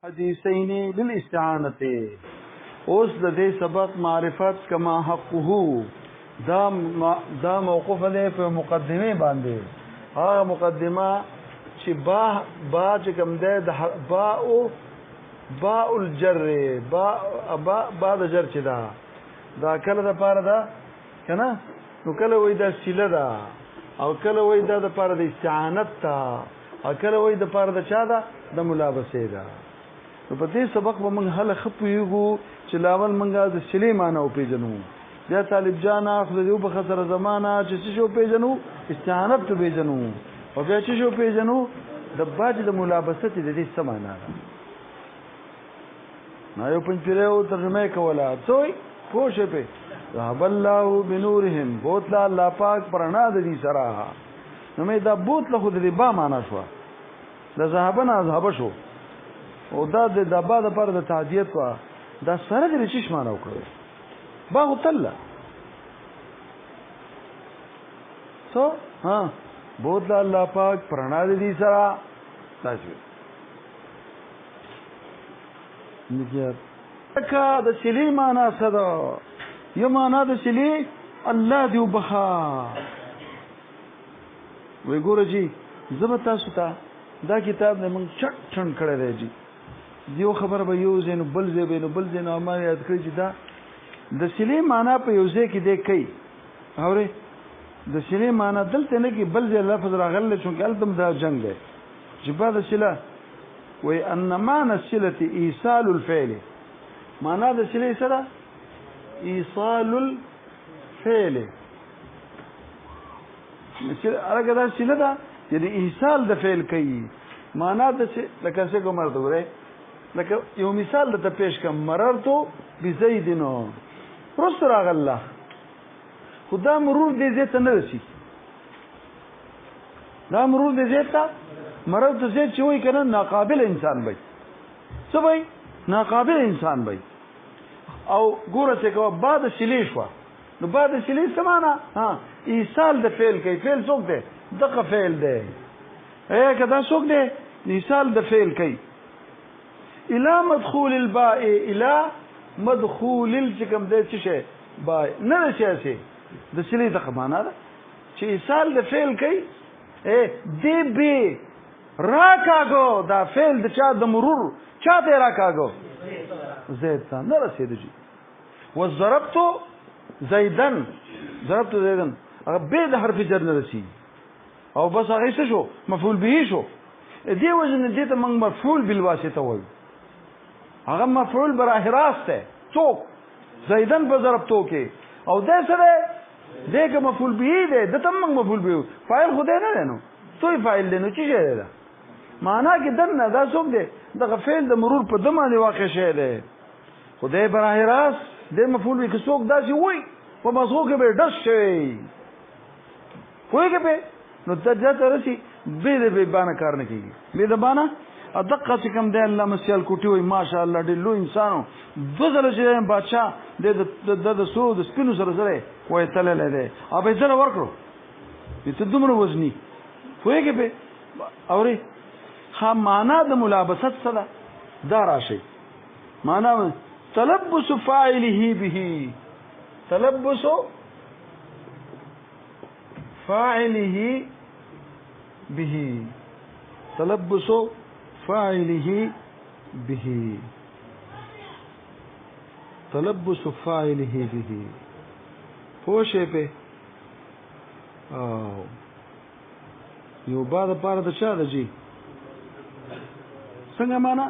حدیثین للاستعانت اوس د دې سبق معرفت کما حقه دا موقوف دی په مقدمه باندې هغه مقدمه چې با چې کوم دی د باء الجر با د جر چې دا کله د پاره ده کنه نو کله وای دا سله ده او کله وای دا د پاره د استعانت ته او کله وای د پاره د چا ده د ملابسه ده نو په دې سبق به موږ هله خپویږو چې لاول موږ د سلی معنی او پیژنو بیا طالب جان اخذ یو په خطر زمانہ چې شو پیژنو استعانت ته پیژنو او بیا چې شو پیژنو د باج د ملابسه د دې سمانه نه یو پنځیرو ترجمه کوله څوی پوښې په رب الله بنورهم بوتلا الله پاک پرانا د دې سره نو مې دا بوتله خو د دې با معنا شو د ذهبنا ذهب شو او دا د دبا د پر د تعدیت وا دا سره د چش معنا وکړي با وتله سو ها بوتلا الله پاک پرانا د دې سره تاسو نګر کا د سلی معنا صدا یو معنا د سلی الله دی وبخا وی ګور جی زب تاسو ته دا کتاب نه مونږ چټ کړی دی جی یو خبر به یو زین بل زین ما یاد کړی چې دا د سلی معنا په یو ځای کې دی کوي اورې د سلی معنا دلته نه کې بل ځای لفظ راغلی چې التم دا جنگ دی چې بعد سله وی ان معنى الصله ايصال الفعل معنا د سلی سره ايصال الفعل مثل هغه دا سله ده یعنی ایصال د فعل کوي معنا د لکه څه کوم مرته لکه یو مثال د پیش کوم مررتو بزیدنو پرست راغله خدا مرور دې زه ته نه رسی دا مرور دې زه ته مررتو زه چې وای کنه ناقابل انسان وای څه وای ناقابل انسان وای او ګوره چې کو بعد شلی شو نو بعد شلی سمانا ها ایصال د فعل کوي فعل څوک دی دغه فعل دی کدا څوک دی مثال د فعل کوي الى مدخول الباء الى مدخول الجكم د څه شي باء نه شي د سلی د معنا ده چې مثال د فعل کوي دی بی راکاګو دا فعل د چا د مرور چا ته راکاګو زید ته نه رسیدږي وضربت زیدن ضربت زیدن هغه به د حرف جر نه رسیږي او بس هغه څه شو مفعول به شو دی وزن دې ته موږ مفعول بالواسطه وایو هغه مفعول براه راست ده څوک زیدن په ضربتو کې او د سره دغه مفعول به دی د تم موږ مفعول به فاعل خدای نه نو توي فاعل دی نو چې شه ده معنا کې دنه دا څوک دی دغه فعل د مرور په دمه دی واقع شه ده خدای براه راست د مفعول به څوک دا شي وای په مزغو کې به ډش شي وای کې به نو تجته رسی به باندې کار نه کیږي به د باندې ادقه چې کوم دی الله مسیال کوټي وای ماشاءالله ډېر لوی انسانو دوزل چې بادشاہ د سو د سپینو سره وای تلل دی او به زره ورکړو ته دومره وزنی وای کې به اوري ها معنا د ملابست سره دا راشي معنا تلبس فاعله به تلبس فاعله به تلبس فاعله به تلبس فاعله به پوښې په او یو بعد پاره د چا د جی څنګه معنا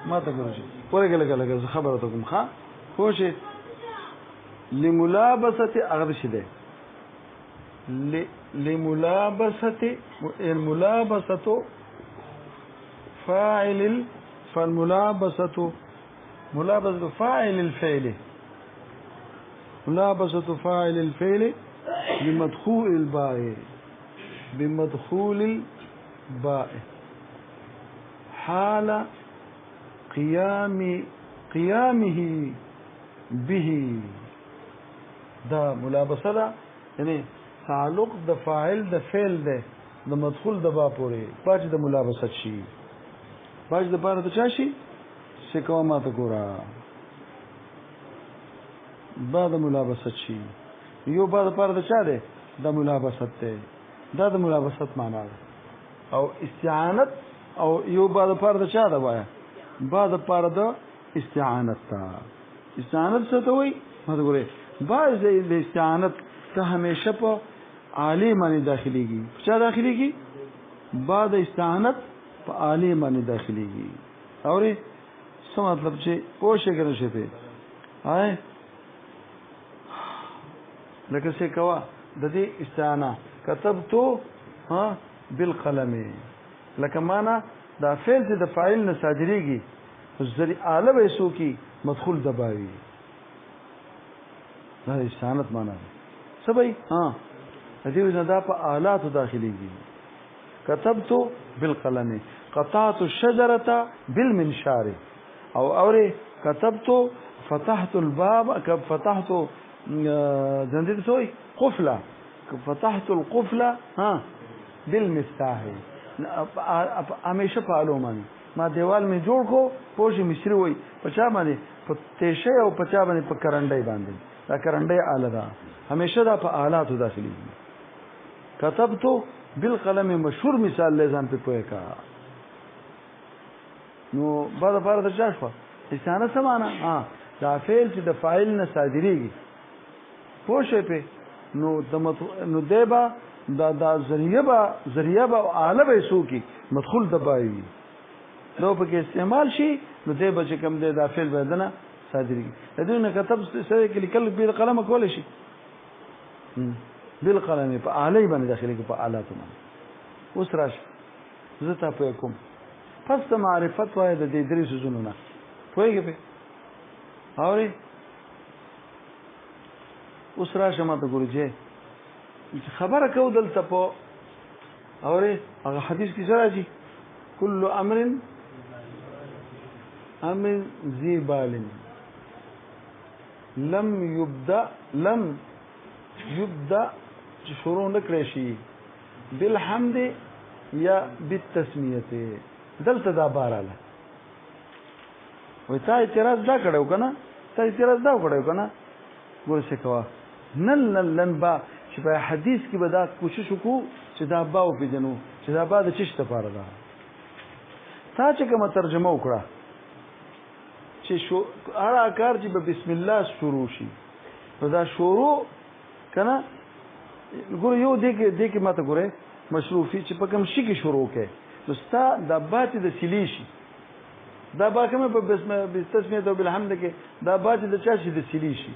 ما ته ګورځي ورګه لګه خبره ته کوم ښا پوښې لملابسه اغرش ده لملابسه الملابسه فاعل فالملابسه ملابسه فاعل الفعل ملابسه فاعل الفعل بمدخول الباء حال قيامه به دا ملابسه ده یعنی تعلق د فاعل د فعل ده د مدخول د با پورې پاتې د ملابست شي باج د پاره ته چا شي شکوا ما ته ګورا بعد ملابست شي یو بعد پاره د چا ده د ملابست ته دا د ملابست معنا ده او استعانت او یو بعد پاره د چا ده وایا بعد پاره د استعانت ته استعانت څه ته وای ما ته ګوره باز د استعانت ته همیشه په عالی معنی داخليږي چا داخليږي بعد استعانت په عالی معنی داخليږي اوري څه مطلب چې پوښښ کنه شي په هاي لکه څه کوا د دې استعانه كتبت ها بالقلم لکه معنا دا فعل چې د فاعل نه صادریږي ذری اعلی وسو کی مدخول دباوي دا استعانت معنا سبي ها دې وزدا په آلات داخليږي كتبت بالقلم قطعت الشجرة بالمنشار او اوري كتبت فتحت الباب فتحت زندید سوی قفله فتحت القفله ها بالمفتاح همیشه په علومانی ما دیوال می جوړ کو پوجي مصری وای پچا باندې په تیشه او پچا باندې په کرنډای باندې دا کرنډای آله ده همیشه دا په آلات داخلي كتبت بالقلم مشهور مثال لزان په پوهه کا نو بعد بار د چاشوا استانه سمانا ها دا فعل چې د فاعل نه صادریږي پوښې په نو دیبا دا ذریعہ با اعلی به سو کی مدخول دبای نو په کې استعمال شي نو دیبا چې کوم دی دا فعل بدنه صادریږي دونه كتب سره کې لیکل په قلم کول شي بالقلم په اعلی باندې داخلي په اعلات باندې اوس راش زه په کوم پس معرفت وای د دې درې سيزونو نه پوهیږئ په اوري اوس راشه ماته ګورځي خبره کو دلته په اوري هغه حدیث کې سره راځي كل امر ذي بال لم يبدا شروع نکړي شي بالحمد یا بالتسمیه دلته دا باراله وای تا اعتراض دا کړو کنه ګور څه کوا نن با چې په حدیث کې به دا کوشش وکړو چې دا با او پیژنو چې دا با د چشت لپاره ده تا چې کومه ترجمه وکړه چې شو هر کار چې به بسم الله شروع شي نو دا شروع کنه ګور یو دې کې ماته ګوره مشروفي چې په کوم شي کې شروع کې نو ستا د بات د سلی شي دا با کومه په بسمه او بالحمد کې دا بات د چا شي د سلی شي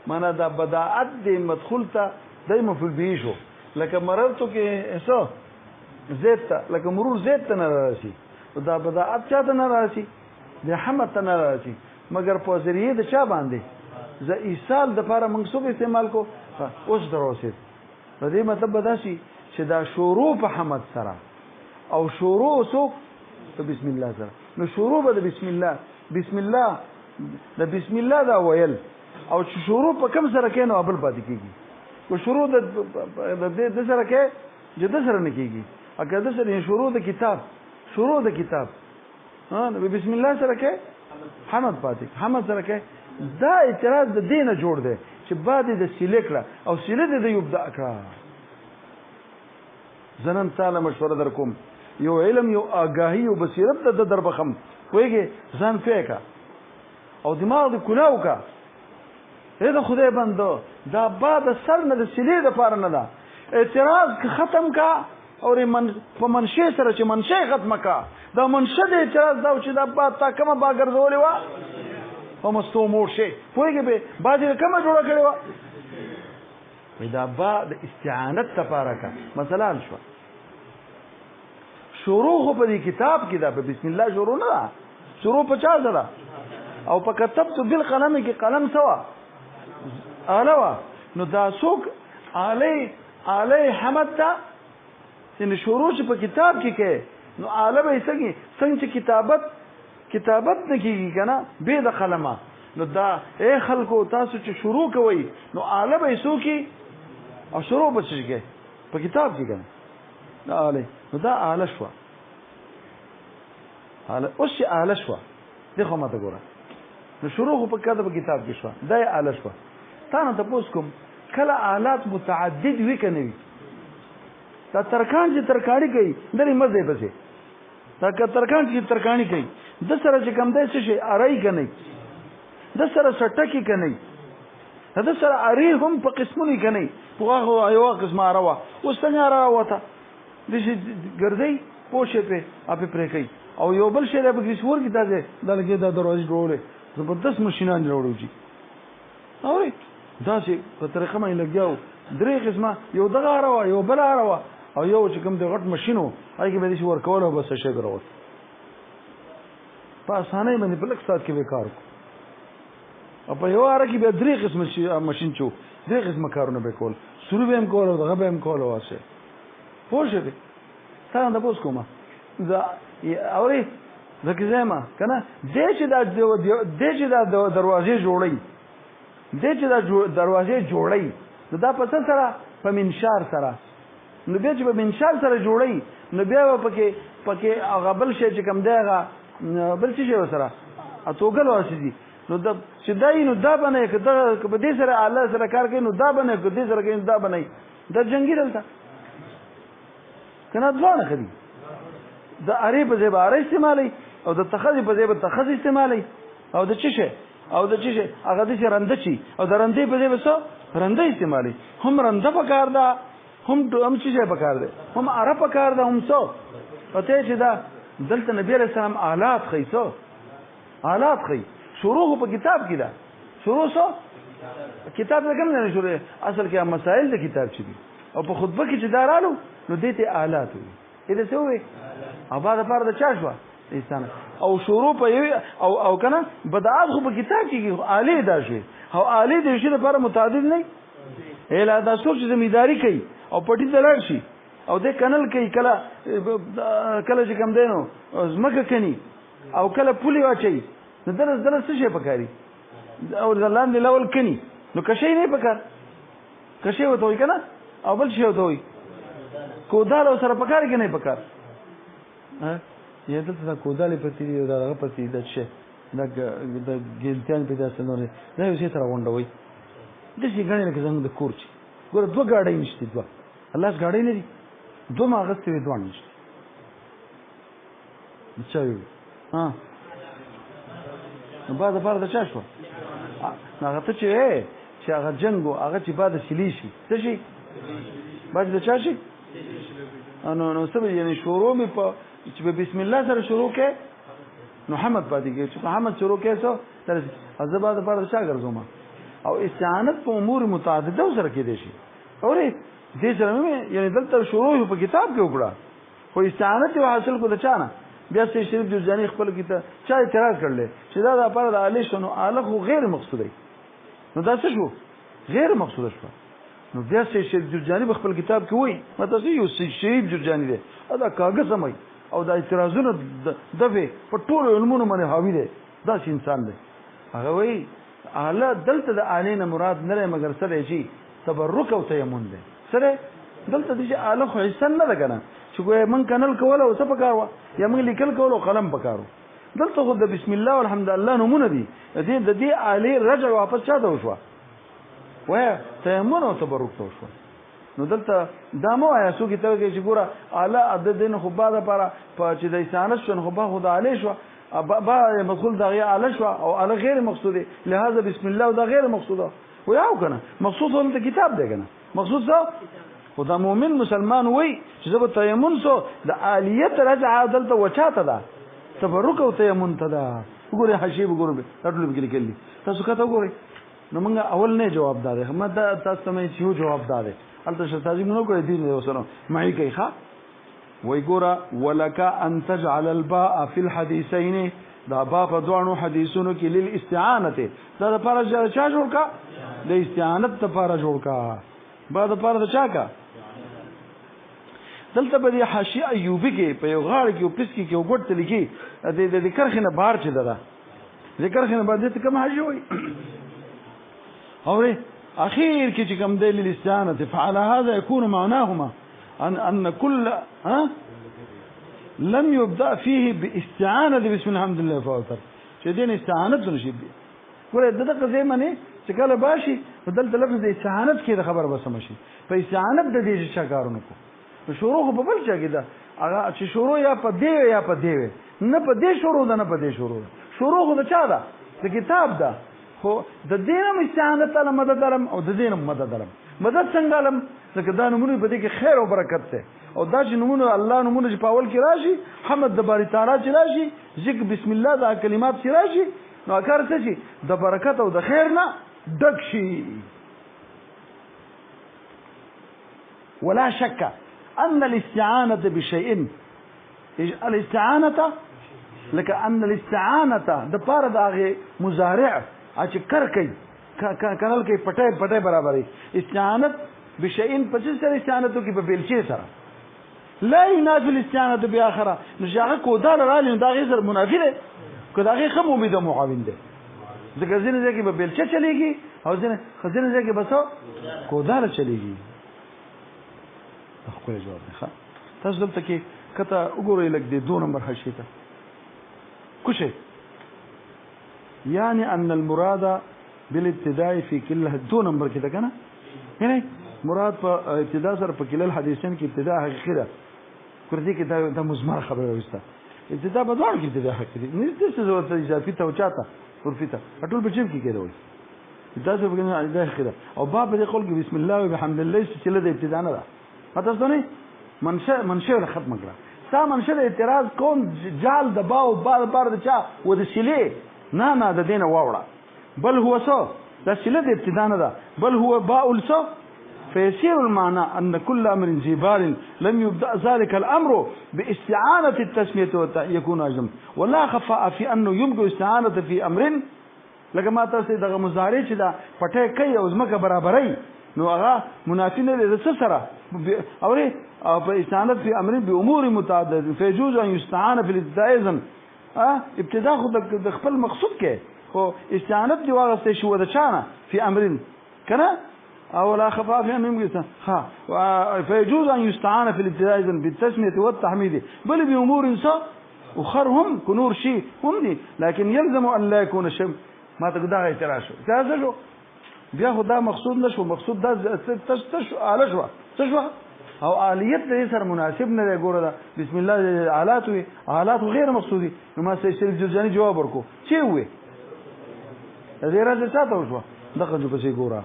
معنا دا بداعت د مدخول ته دای مفعول به شو لکه مررتو کې اسو زیت لکه مرور زیت ته نه راشي دا بداعت چا ته نه راشي د حمد ته نه راشي مگر په ذریعه د چا باندې ز ایصال د لپاره منصوب استعمال کو اوس دروسه د دې مطلب دا شي چې دا شروع په حمد سره او شروع سو په بسم الله سره نو شروع به د بسم الله دا ویل او چې شروع په کوم سره کې نو ابل پاتې کیږي کو شروع د سره کې جد سره نه کیږي اګه د سره شروع د کتاب ها بسم الله سره کې حمد پاتې حمد سره کې دا اعتراض د دینه جوړ دی چې بعد د سلیکړه او سله د یبدا کړه زنن تعالی مشوره در کوم یو علم یو آگاهی او بصیرت د دربخم وایي ځان فکر او دماغ د کلاو کا دا خدای بندو دا بعد سر نه د سلی د پاره نه دا اعتراض ختم کا او په منشي سره چې منشي ختم کا دا منشي د اعتراض دا چې دا بعد تا کومه با ګرځولې وا او مستو مور شي پوهیږي به بعد کومه جوړه کړې وا دا بعد استعانت لپاره کا مثلا شو شروع په دې کتاب کې دا په بسم الله شروع نه شروع په چا سره او په كتبت بالقلم کې قلم سوا آلوا نو دا څوک علی حمد تا چې شروع په کتاب کې نو آله به څنګه چې کتابت نه کیږي کنه به د قلمه نو دا اے خلکو تاسو چې شروع کوي نو آله به څوکي او شروع به څه په کتاب کې کنه دا آله نو دا آله شو اوس چې اعلی شوه دغه ماته ګوره نو شروع خو په کده په کتاب کې شوه دا اعلی شوه تا نه تاسو کوم کله آلات متعدد وی کنه وی دا ترکان چې ترکاری کوي درې مزه پسې دا که ترکان چې ترکانی کوي د سره چې کم دی څه شي ارای کنه د سره سټکی کنه د سره اری هم په قسمونه کنه په هغه یو قسمه راوا اوس څنګه راوا ته د شي ګرځي پوښې په اپ پرې کوي او یو بل شی به کیسور کی تاسو دلګه د دروازې جوړې زبردست ماشينان جوړو شي اوري دا چې په طریقه باندې لګیاو درې قسمه یو دغه راوا یو بل راوا او یو چې کوم د غټ ماشينو هغه به دې ور کول او بس شي غروت په اسانه باندې په لک سات کې وکړ او په یو اړه کې به درې قسمه ماشين چو درې قسمه کارونه به کول شروع به هم کول او دغه به هم کول واسه پوه دې څنګه د پوس کومه دا اوري ځکه زما کنه دې چې دا دروازې جوړي دې چې دا دروازې جوړي دا په څه سره په منشار سره نو بیا چې په منشار سره جوړي نو بیا پکې هغه بل شي چې کوم دی هغه بل شي سره اتوګل واسي نو دا چې دای نو دا باندې کده په دې سره الله سره کار کوي نو دا باندې کده سره کوي دا باندې دا جنگي دلته کنه ځوانه خدي د اری په ځای به استعمالي او د تخذ په ځای به تخذ استعمالي او د چشه هغه د رنده چی او د رنده په ځای به څه رنده استعمالي هم رنده پکار ده هم چشه پکار ده هم اره پکار ده هم څه پته چې دا دلته نبی علیہ السلام آلات خیسو آلات خی شروع په کتاب کې ده شروع څه کتاب څنګه نه شروع اصل کې مسائل د کتاب چي دي او په خطبه کې چې دارالو نو دته آلات وي اې څه وي اباده پر د چا شو انسان او شروع په او کنه بدعات خو په کتاب کې آلی دا شي او آلی د شي لپاره متعدد نه اله دا څوک چې زمیداری کوي او پټی دلار شي او د کنل کوي کله چې کم دینو زمکه کني او کله پولی واچي نو درس څه شي پکاري او ځلان دی لول کني نو کشي نه پکار کشي وته وي کنه او بل شي وته وي کودال سره پکار کې نه پکار ها یا دلته کودال پتی دی دا هغه پتی د شه دا د ګلتیان په داسې نور نه یو څه سره غونډوي د شي غنې کې څنګه د کورچ ګور دوه گاډي نشته دوه الله غاډي نه دي دوه ماغسته وي دوه نشته چا وي ها نو بعد فرض چا شو هغه ته چې هغه جنگو هغه چې بعد شلی شي څه شي بعد د چا شي نو سبب یعنی شروع می په چې بسم الله سره شروع کې محمد پاتې کې چې محمد شروع کې څو تر ازباد پر چا ګرځوم او استعانت په امور متعدده سره کې دي شي اورې دې سره یعنی دلته شروع په کتاب کې وکړه خو استعانت حاصل کو د چانه بیا سي شریف جرجاني خپل کتاب چا اعتراض کړل چې دا د پر د علی شنو الغ غیر مقصود دی نو دا څه شو غیر مقصود شو نو بیا سي شریف جرجاني خپل کتاب کې وایي مته یو سي شریف جرجاني دی دا کاغذ سمای او دا اعتراضونه دغه په ټول علومونو باندې حاوی دی دا انسان دی هغه وایي اعلی دلته د اعلی نه مراد نه مگر سره شي تبرک او تیمون دی سره دلته د اعلی خو حسن نه ده کنه چې ګویا من کنل کول او څه پکارو یا من لیکل کول او قلم پکارو دلته خو د بسم الله والحمدلله نمونه دي د دې اعلی رجع واپس چاته وشو وای تیمون او تبرک ته وشو نو دلته دامو آیا سو کې ته کې چې ګوره اعلی عدد دین خو بعد لپاره په چې د استعانت شون خو به خدا علی شو با مدخول دغه اعلی شو او اعلی غیر مقصودی لہذا بسم الله دا غیر مقصوده ویاو کنه مقصود هم د کتاب دی کنه مقصود څه خدا مؤمن مسلمان وای چې زه به تیمون سو د الیت رجع دلته وچاته ده تبرک او تیمون ته ده وګوره حشیب وګوره ټول به لیکلی تاسو کته وګورئ نو موږ اول نه جواب داده هم دا تاسو ته چې یو جواب داده البته شتازي موږ کوی دین یو سره معنی کوي ښا وای ګوره ولک ان تجعل الباء فی الحديثين دا با په دوانو حدیثونو کې لیل استعانته دا لپاره چا جوړ کا د استعانت لپاره جوړ کا بعد لپاره چا کا دلته به حاشیه ایوبی کې په یو غاړه کې او پس کې یو ګټ لګي د کرخنه بهر چي ده ذکر خنه باندې کوم حاجی وای اوره اخير کې چې کوم دلیل الاستعانه فعلى هذا يكون معناهما ان كل لم يبدا فيه باستعانه بسم الحمد لله فوتر چې دین استعانت نشي ګوره دغه ځای باندې چې کله باشي بدل لفظ د استعانت کې د خبر بسم شي په استعانت د دې شکارونه کو شروع په بل څه کې دا هغه چې شروع یا په دې یا په دې نه په دې شروع ده نه په دې شروع خو د چا ده د کتاب ده خو د دینم استعانت له مدد علم او د دینم مدد علم مدد څنګه علم ځکه دا نمونه په دې کې خیر او برکت ده او دا چې نمونه الله نمونه چې په اول کې راشي حمد د باری تعالی چې راشي ذکر بسم الله دا کلمات چې راشي نو کار څه شي د برکت او د خیر نه ډک شي. ولا شك ان الاستعانه بشيء الاستعانه لك ان الاستعانه د پاره دغه مضارع چې کر کوي کنال کې پټه برابرې استعانت بشيء پچ سره استعانتو کې په بیلچې سره لا ينافي الاستعانه باخره نشاغه کودال رالي دا غیر منافي ده کدا غي خمو بده معاون ده ځکه ځینې ځکه په بیلچه چلیږي او ځینې ځکه بسو کودال چلیږي. خپل جواب ده تاسو دلته کې کته وګورئ لګ دې 2 نمبر حشیه ته کوشه يعني ان المراد بالابتداء في كل 2 نمبر کې ده کنه نه مراد په ابتدا سره په کله حدیثین کې ابتدا حقیقي ده کړدي کې دا مزمر خبره وسته ابتدا په دوه کې ابتدا حقیقي نه د څه ضرورت اضافي ته وچاته ورفيته ټول په جيب کې کېده وي دا څه بګنه دا خیره او باب دې قول کې بسم الله وبحمد الله چې له ابتدا نه ده پته ځنه منشأ ختم کړه سا منشأ اعتراض کون جال د باو بار د چا و د سلی نه د دینه واوړه بل هو سو دا سلی د ابتدا نه ده بل هو باء السو فيصير المعنى أن كل أمر جبار لم يبدأ ذلك الأمر باستعانة التسمية يكون أجم ولا خفاء في أنه يمكن استعانة في أمر لکه ما تاسو دغه مضارع چې دا پټه کوي او زمکه برابرای نو هغه منافی نه د څه سره اوري په استعانت في امر بامور متعدده فيجوز ان يستعان في الابتداء اذن ابتداء خو د خپل مقصود کې خو استعانت دی واغسته شو د چانه في امر کنه او لا خفاء في امر ها فيجوز ان يستعان في الابتداء اذن بالتسميه والتحميد بل بامور اخرهم كنور شيء هم دي لكن يلزم ان لا يكون شيء ما ته دا اعتراض شو ځکه شو بیا خدا مقصود نشو مقصود دا تشو اعلی شو تشو او الیت دې سره مناسب نه ګوره دا بسم الله آلات غیر مقصودی نو ما سې شریف جرجانی جواب ورکو چې وې دې راځه تاسو وشو دغه جو پسې ګوره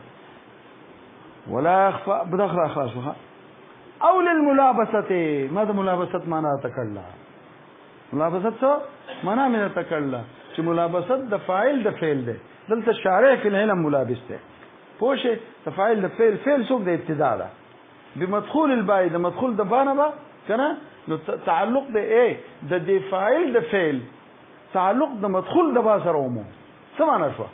ولا يخفى بدخل اخلاص او للملابسه ماذا ملابسه معنا تکلا ملابسه څه معنا مې تکلا چې ملابسه د فاعل د فعل ده دلته شارع فی العلم ملابس ده پوشه د فاعل د فعل څوک د ابتدا ده بمدخول الباء د مدخول د باندې با کنه نو تعلق د ايه د فاعل د فعل تعلق د مدخول د با سره ومو څه معنا شو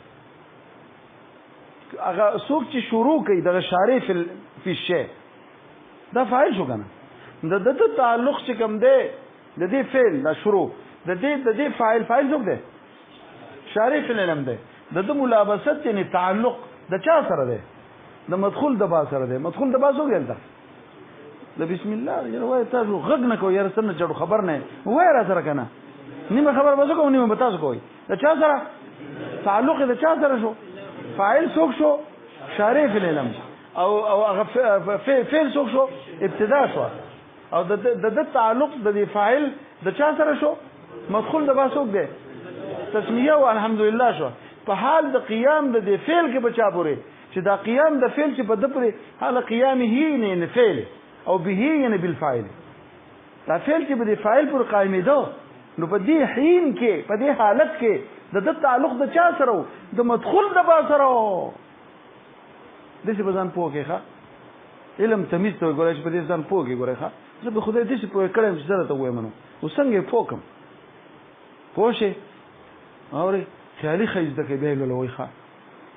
هغه څوک چې شروع کوي د شارع فی الشیء دا فاعل شو کنه د تعلق چې کوم ده د دې فعل دا شروع د دې فاعل څوک ده شارع فی العلم ده د ملابست یعنی تعلق د چا سره ده د مدخول د با سره ده مدخول د با څوک ده د بسم الله یره وای تاسو غږ نه کوی یره سره چړو خبر نه وای را سره کنه نیمه خبر بزو کوم نیمه بتاسو کوی د چا سره تعلق د چا سره شو فاعل څوک شو شارع فی العلم او فعل څوک شو ابتدا شو او د تعلق د فاعل د چا سره شو مدخول د با څوک ده تسمیه او الحمدلله شو په حال د قیام د فعل کې بچا پوره چې دا قیام د فعل چې په د پرې حال قیامه نه فعل او به نه بالفاعل دا فعل چې په فاعل پر قائمې ده نو په دې حین کې په دې حالت کې د تعلق د چا سره د مدخول د با سره د څه بزن پوهه ښه علم تمیز ته ګورای چې په دې ځان پوهه ګورای ښه زه به خدای دې څه پوهه کړم چې زه ته وایم نو وسنګ پوکم پوهشه اوري خیالي خیزده کې به لولوي ښه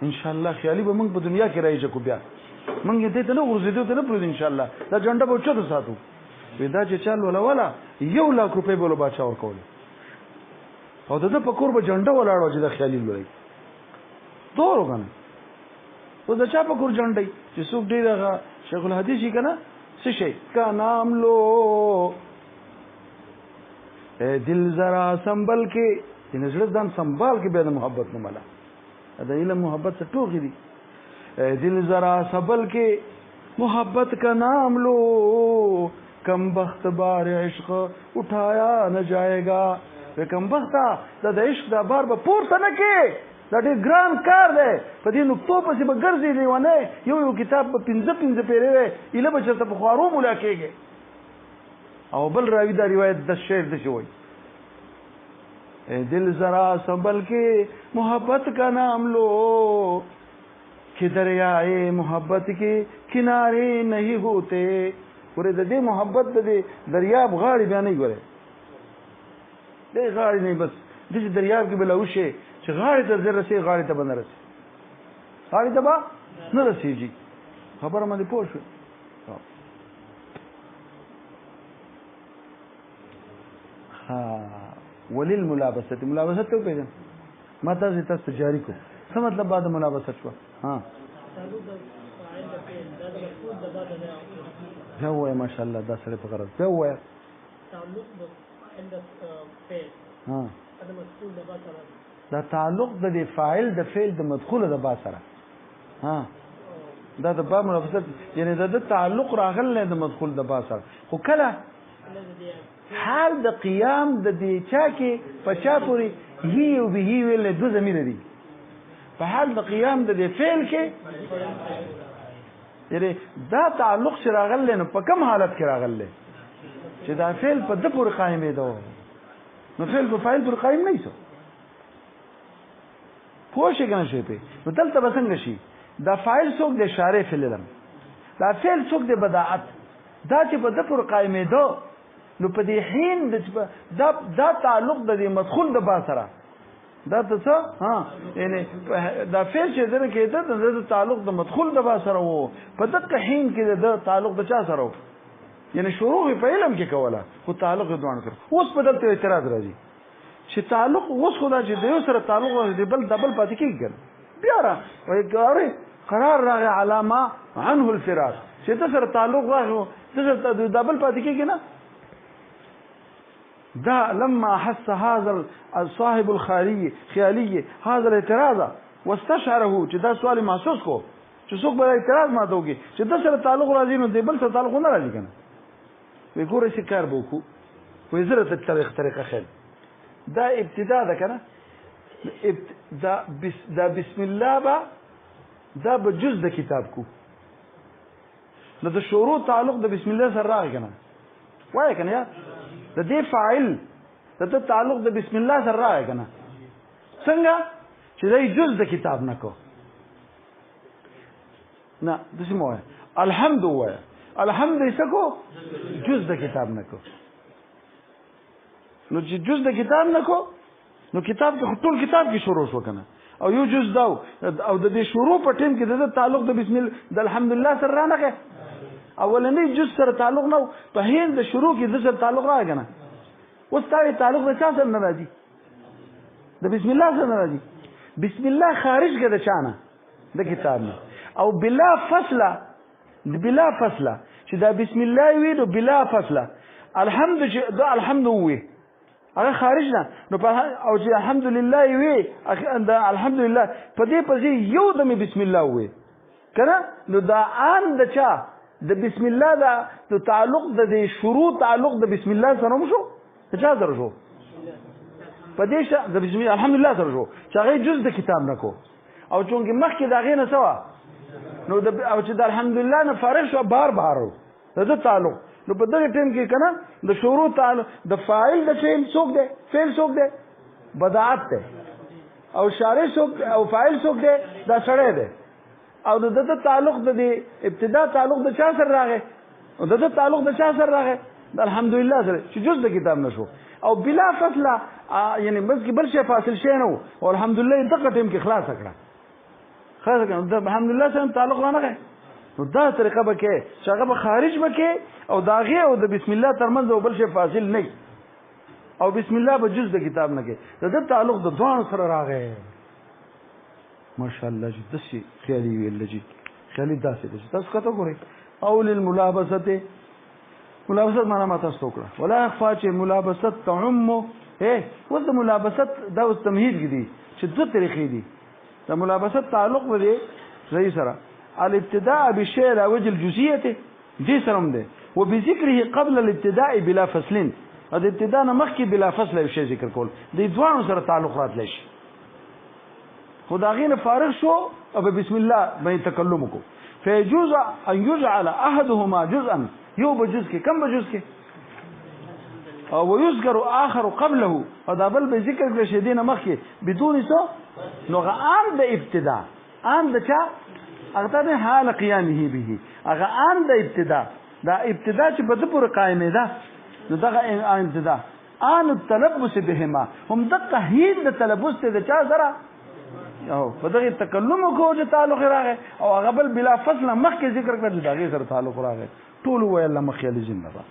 ان شاء الله خیالي به موږ په دنیا کې راځي کو بیا موږ دې ته نه ورزيدو ته نه پرې ان شاء الله دا جنډه به چته ساتو ودا چې چل ولا 1 لک روپۍ بوله بچا ورکول او د په کور به جنډه ولاړو چې د خیالي لوري دور وګنه او د چا په کور جنډي چې څوک ډیر شیخ الحدیث کنه څه شي کا نام لو دل ذرا سنبل کې ان زړه ځان سنبال کې به د محبت نه ملا د علم محبت سے ټوکی دی دل ذرا سنبل کې محبت کا نام لو کم بخت بار عشق اٹھایا نہ جائے گا کم بختا د عشق دا بار به پورته نه کې دا ډېر ګران کار دی په دې نقطو پسې به ګرځې لیونی یو کتاب به پنځه پیرې ایله به چېرته په خوارو ملا کېږي او بل راوي دا روایت د شعر داسې وایي دل ذرا سنبھل کے محبت کا نام لو کہ دریائے محبت کے کنارے نہیں ہوتے ورې د دې محبت د دې دریاب غاړې بیا نه ګورې دې غاړې نه بس دې دریاب کې بل اوشه چې غاړې ته زر رسې غاړې ته بنه رسې غاړې ته به نه رسېږي خبره باندې پوه شو ها ولل ملابسه ملابسه ته پیژن ما تاسو جاری کو څه مطلب بعد ملابسه شو ها جوه ماشاء الله دا سره په غرض جوه تعلق د عند فعل ها دا مدخول د با سره دا تعلق د فاعل د فعل د مدخول د با سره ها دا د با مرافقت یعنی د تعلق راغل نه د مدخول د با سره خو کله حال د قیام د دې چا کې پچا پوری هی او به هی ول د زمير دي په حال د قیام د فعل کې یعنی دا تعلق چې راغلی نو په کوم حالت کې راغلی چې دا فعل په ده پورې قایمېده نو فعل په فاعل پورې قایم نه شو پوه شئ که نه شئ پرې نو دلته به څنګه شي دا فاعل څوک دی شارع فعل علم دا فعل څوک دی بداعت دا چې په ده پورې قایمېده نو په دې حین دا تعلق د دې مدخول د با سره دا څه ها یعنی دا فعل چې دنه کېده د تعلق د مدخول د با سره وو په دغه حین کې د تعلق د چا سره وو یعنی شروع په علم کې کوله خو تعلق دوان کړ اوس په دغه اعتراض راځي چې تعلق اوس خدا چې د یو سره تعلق راځي بل دبل پاتې کېږي بیا را وایي قرار راغی علامه عنه الفراق چې د سره تعلق راغی د دبل پاتې کېږي نه دا لما حس هذا الصاحب خیالی هذا الاعتراض واستشعره چې دا سوال محسوس کو چې څوک به اعتراض ماته وکړي چې د سره تعلق راځي نو د بل سره تعلق نه راځي کنه وی ګوره چې کار به وکړو وی زره ته طریقه خیر دا ابتدا ده کنه دا بسم الله با دا به جز د کتاب کو نو د شروع تعلق د بسم الله سره راغی کنه وایي کنه یا د دې فاعل د تعلق د بسم الله سره راغی کنه څنګه چې دای جز د کتاب نه کو نه دسه مو الحمد وای الحمد یسکو جز د کتاب نه کو نو چې جز د کتاب نه کو نو کتاب کې ټول کتاب کې شروع شو کنه او یو جز دا او د دې شروع په ټیم کې د تعلق د بسم الله د الحمدلله سره رانغه اولنی جز سره تعلق نو په هین د شروع کې د سره تعلق راغی کنه اوس تا تعلق د چا سره نه راځي د بسم الله سره نه راځي بسم الله خارج کې د چانه د کتاب نه او بلا فاصله چې دا بسم الله وی نو بلا فاصله الحمد چې دا الحمد وی هغه خارج نه نو او چې الحمدلله وی دا الحمدلله په دې پسې یو د بسم الله وی کنه نو دا ان د چا د بسم الله دا د تعلق د شروع تعلق د بسم الله سره مشو چا سره شو په دې د بسم الله الحمدلله سره شو چې هغه جز د کتاب نه کو او چونګې مخکې دا غې نه سوا نو او چې د الحمدلله نه فارغ شو بار د تعلق نو په دغه ټیم کې کنه د شروع تعلق د فاعل د فعل څوک دی فعل څوک دی بداعت دی او شارع څوک او فاعل څوک دی دا سړی دی او د تعلق د ابتدا تعلق د چا سره راغی او د تعلق د چا سره راغی د الحمدلله سره چې جز د کتاب نشو او بلا فاصله یعنی بس کې بل شي فاصل شي نه او الحمدلله دغه ټیم کې خلاص کړه د الحمدلله سره تعلق نه راغی نو دا طریقه به کې چې هغه به خارج به کې او داغه او د بسم الله ترمنځ او بل شي فاصل نه او بسم الله به جز د کتاب نه کې د تعلق د دوه سره راغی ماشاءالله جی دسی خیالی ویل جی خیالی داسې دسی تاسو کته ګورئ او للملابسه ملابست معنا ما تاسو وکړه ولا اخفا چې ملابست تعم اوس د ملابست دا اوس تمهید دي چې دوه طریقې دي د ملابست تعلق لري صحیح سره الابتداء بالشيء على وجه الجزئيه دي سرم ده وبذكره قبل الابتداء بلا فصل د ابتداء نه مخکې بلا فصل یو شی ذکر کول د دوه سره تعلق راتلی شي خداغین فارغ شو او بسم الله باندې تکلم کو فيجوز ان يجعل احدهما جزءا یو بجزء کې کم بجزء کې او يذكر اخر قبله او دا بل به ذکر کړي شي دینه مخکې بدون سو نو عام د ابتداء عام د چا هغه د حال قیامه به هغه عام د ابتداء دا ابتداء چې په دغه قائمه ده نو دغه ابتداء ان التلبس بهما هم دغه هید د تلبس ته د چا سره او په دغه تکلم کو چې تعلق راغی او هغه بل بلا فصل مخکې ذکر کړل دا غي سره تعلق راغی ټول ویل مخکې لزم نه